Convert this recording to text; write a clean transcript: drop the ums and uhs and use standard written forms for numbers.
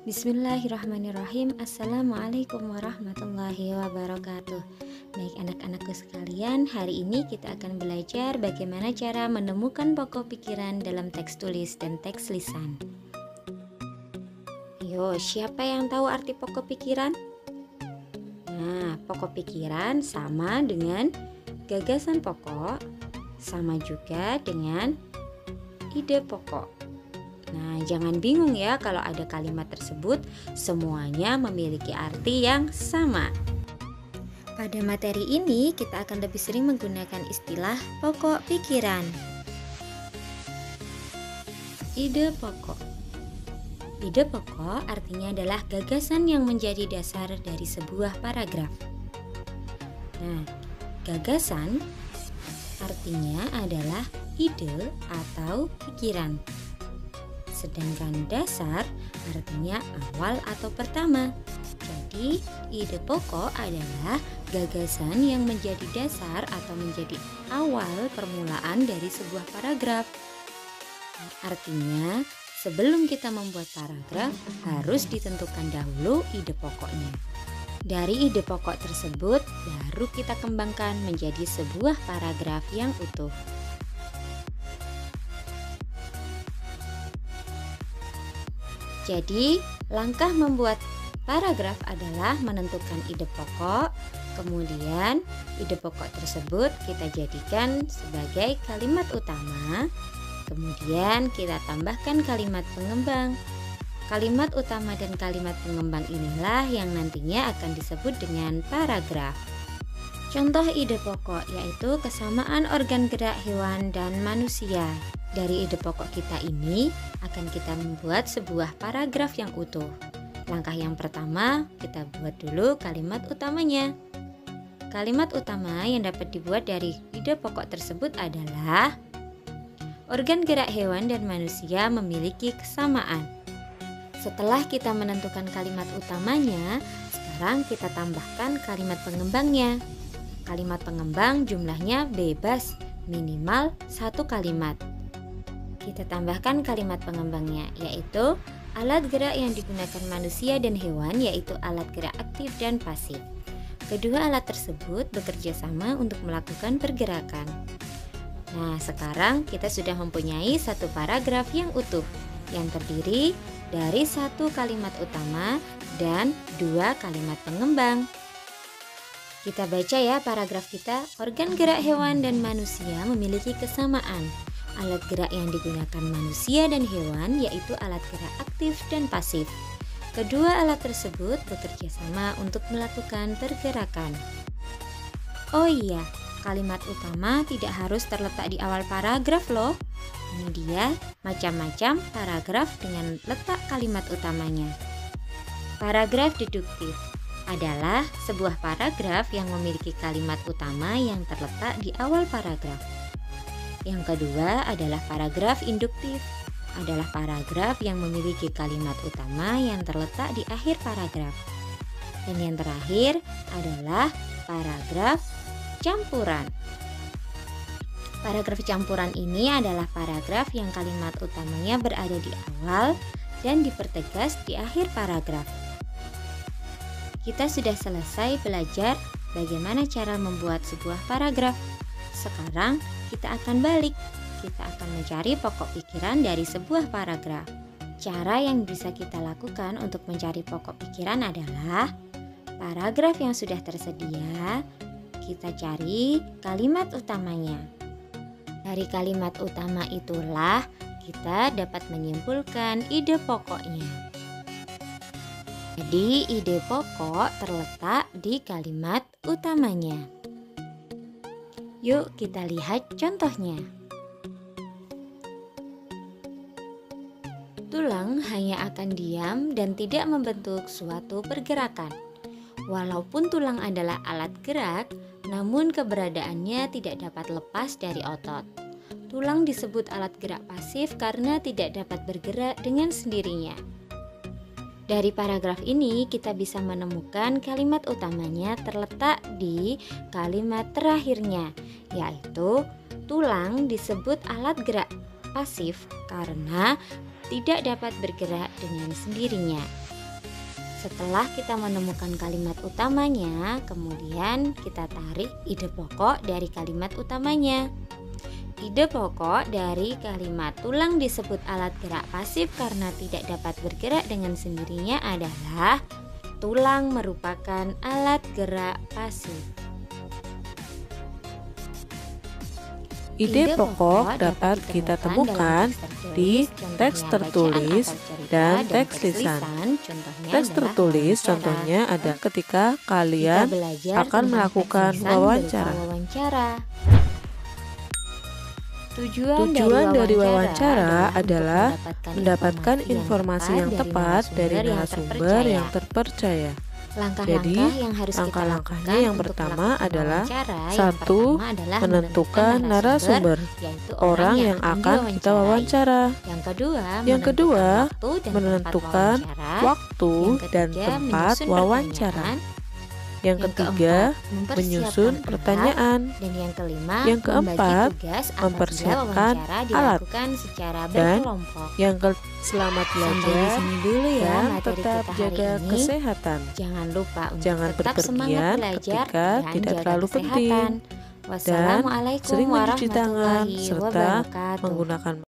Bismillahirrahmanirrahim. Assalamualaikum warahmatullahi wabarakatuh. Baik anak-anakku sekalian, hari ini kita akan belajar bagaimana cara menemukan pokok pikiran dalam teks tulis dan teks lisan. Ayo, siapa yang tahu arti pokok pikiran? Nah, pokok pikiran sama dengan gagasan pokok, sama juga dengan ide pokok. Nah, jangan bingung ya kalau ada kalimat tersebut semuanya memiliki arti yang sama. Pada materi ini kita akan lebih sering menggunakan istilah pokok pikiran. Ide pokok. Ide pokok artinya adalah gagasan yang menjadi dasar dari sebuah paragraf. Nah, gagasan artinya adalah ide atau pikiran. Sedangkan dasar artinya awal atau pertama. Jadi, ide pokok adalah gagasan yang menjadi dasar atau menjadi awal permulaan dari sebuah paragraf. Artinya, sebelum kita membuat paragraf, harus ditentukan dahulu ide pokoknya. Dari ide pokok tersebut, baru kita kembangkan menjadi sebuah paragraf yang utuh. Jadi, langkah membuat paragraf adalah menentukan ide pokok, kemudian ide pokok tersebut kita jadikan sebagai kalimat utama, kemudian kita tambahkan kalimat pengembang. Kalimat utama dan kalimat pengembang inilah yang nantinya akan disebut dengan paragraf. Contoh ide pokok yaitu kesamaan organ gerak hewan dan manusia. Dari ide pokok kita ini akan kita membuat sebuah paragraf yang utuh. Langkah yang pertama, kita buat dulu kalimat utamanya. Kalimat utama yang dapat dibuat dari ide pokok tersebut adalah organ gerak hewan dan manusia memiliki kesamaan. Setelah kita menentukan kalimat utamanya, sekarang kita tambahkan kalimat pengembangnya. Kalimat pengembang jumlahnya bebas, minimal 1 kalimat. Kita tambahkan kalimat pengembangnya, yaitu alat gerak yang digunakan manusia dan hewan, yaitu alat gerak aktif dan pasif. Kedua alat tersebut bekerja sama untuk melakukan pergerakan. Nah, sekarang kita sudah mempunyai satu paragraf yang utuh, yang terdiri dari 1 kalimat utama dan 2 kalimat pengembang. Kita baca ya paragraf kita. Organ gerak hewan dan manusia memiliki kesamaan. Alat gerak yang digunakan manusia dan hewan yaitu alat gerak aktif dan pasif. Kedua alat tersebut bekerja sama untuk melakukan pergerakan. Oh iya, kalimat utama tidak harus terletak di awal paragraf loh. Ini dia macam-macam paragraf dengan letak kalimat utamanya. Paragraf deduktif adalah sebuah paragraf yang memiliki kalimat utama yang terletak di awal paragraf. Yang kedua adalah paragraf induktif, adalah paragraf yang memiliki kalimat utama yang terletak di akhir paragraf. Dan yang terakhir adalah paragraf campuran. Paragraf campuran ini adalah paragraf yang kalimat utamanya berada di awal dan dipertegas di akhir paragraf. Kita sudah selesai belajar bagaimana cara membuat sebuah paragraf. Sekarang kita akan balik. Kita akan mencari pokok pikiran dari sebuah paragraf. Cara yang bisa kita lakukan untuk mencari pokok pikiran adalah paragraf yang sudah tersedia, kita cari kalimat utamanya. Dari kalimat utama itulah kita dapat menyimpulkan ide pokoknya. Jadi, ide pokok terletak di kalimat utamanya. Yuk kita lihat contohnya. Tulang hanya akan diam dan tidak membentuk suatu pergerakan. Walaupun tulang adalah alat gerak, namun keberadaannya tidak dapat lepas dari otot. Tulang disebut alat gerak pasif karena tidak dapat bergerak dengan sendirinya. Dari paragraf ini kita bisa menemukan kalimat utamanya terletak di kalimat terakhirnya, yaitu tulang disebut alat gerak pasif karena tidak dapat bergerak dengan sendirinya. Setelah kita menemukan kalimat utamanya, kemudian kita tarik ide pokok dari kalimat utamanya. Ide pokok dari kalimat tulang disebut alat gerak pasif karena tidak dapat bergerak dengan sendirinya adalah tulang merupakan alat gerak pasif. Ide pokok dapat kita temukan di teks tertulis dan teks lisan. Teks tertulis contohnya ada ketika kalian akan melakukan wawancara. Tujuan dari wawancara adalah mendapatkan informasi yang tepat dari narasumber yang terpercaya. Jadi, langkah-langkahnya yang pertama adalah satu, menentukan narasumber, orang yang akan kita wawancara. Yang kedua, menentukan waktu dan tempat wawancara. Yang ketiga, menyusun pertanyaan. Dan yang kelima, yang keempat, mempersiapkan alat. Dan selamat belajar dan tetap jaga kesehatan. Jangan lupa untuk Jangan tetap semangat berpergian belajar ketika dan tidak jaga terlalu penting. kesehatan. Dan Wassalamualaikum sering mencuci tangan warahmatullahi serta wabarakatuh. menggunakan